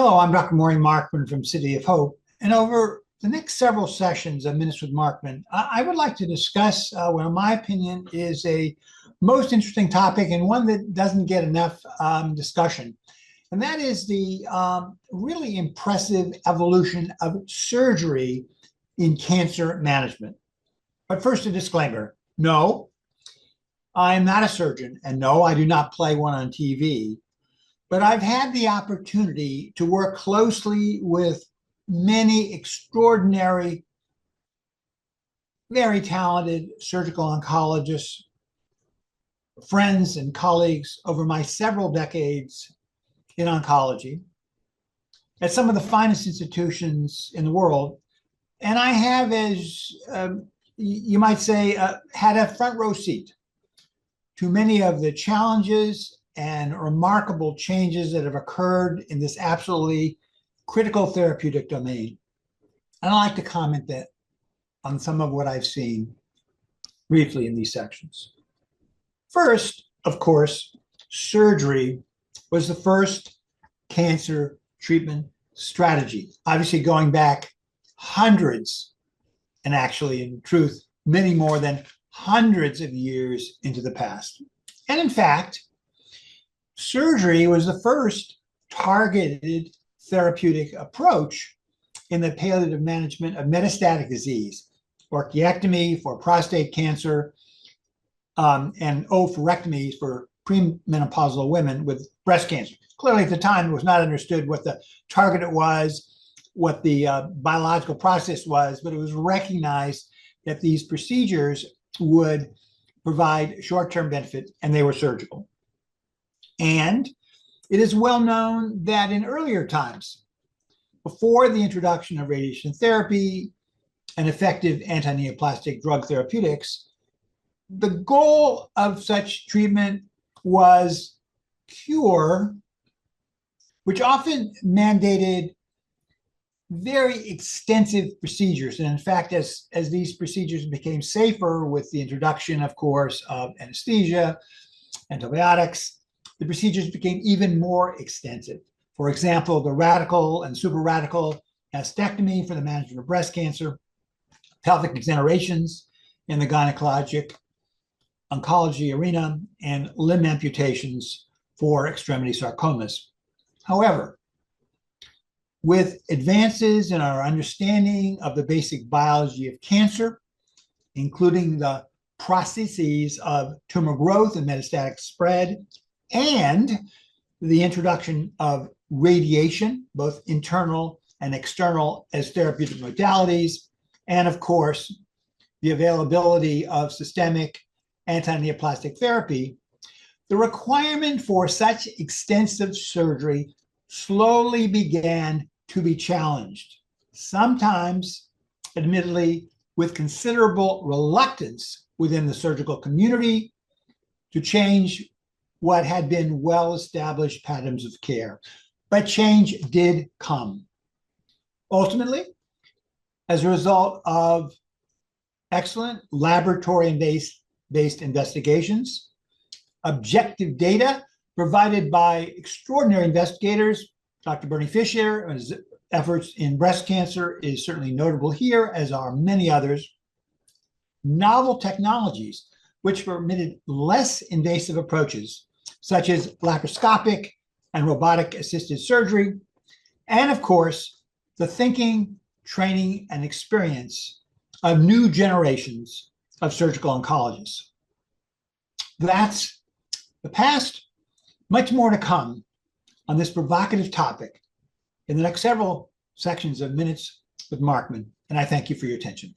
Hello, I'm Dr. Maureen Markman from City of Hope. And over the next several sessions of Minutes with Markman, I would like to discuss what, in my opinion, is a most interesting topic and one that doesn't get enough discussion. And that is the really impressive evolution of surgery in cancer management. But first, a disclaimer. No, I am not a surgeon, and no, I do not play one on TV. But I've had the opportunity to work closely with many extraordinary, very talented surgical oncologists, friends and colleagues over my several decades in oncology at some of the finest institutions in the world. And I have, as you might say, had a front row seat to many of the challenges and remarkable changes that have occurred in this absolutely critical therapeutic domain. And I'd like to comment that on some of what I've seen briefly in these sections. First, of course, surgery was the first cancer treatment strategy, obviously going back hundreds, and actually in truth, many more than hundreds of years into the past. And in fact, surgery was the first targeted therapeutic approach in the palliative management of metastatic disease, orchiectomy for prostate cancer, and oophorectomy for premenopausal women with breast cancer. Clearly, at the time, it was not understood what the target was, what the biological process was, but it was recognized that these procedures would provide short-term benefit, and they were surgical. And it is well known that in earlier times, before the introduction of radiation therapy and effective anti-neoplastic drug therapeutics, the goal of such treatment was cure, which often mandated very extensive procedures. And in fact, as these procedures became safer with the introduction, of course, of anesthesia, antibiotics, the procedures became even more extensive. For example, the radical and super radical mastectomy for the management of breast cancer, pelvic exonerations in the gynecologic oncology arena, and limb amputations for extremity sarcomas. However, with advances in our understanding of the basic biology of cancer, including the processes of tumor growth and metastatic spread, and the introduction of radiation, both internal and external, as therapeutic modalities, and of course, the availability of systemic anti-neoplastic therapy, the requirement for such extensive surgery slowly began to be challenged, sometimes, admittedly, with considerable reluctance within the surgical community to change what had been well-established patterns of care. But change did come. Ultimately, as a result of excellent laboratory-based investigations, objective data provided by extraordinary investigators, Dr. Bernie Fischer, and his efforts in breast cancer is certainly notable here, as are many others. Novel technologies which permitted less invasive approaches, such as laparoscopic and robotic-assisted surgery, and of course, the thinking, training, and experience of new generations of surgical oncologists. That's the past. Much more to come on this provocative topic in the next several sections of Minutes with Markman, and I thank you for your attention.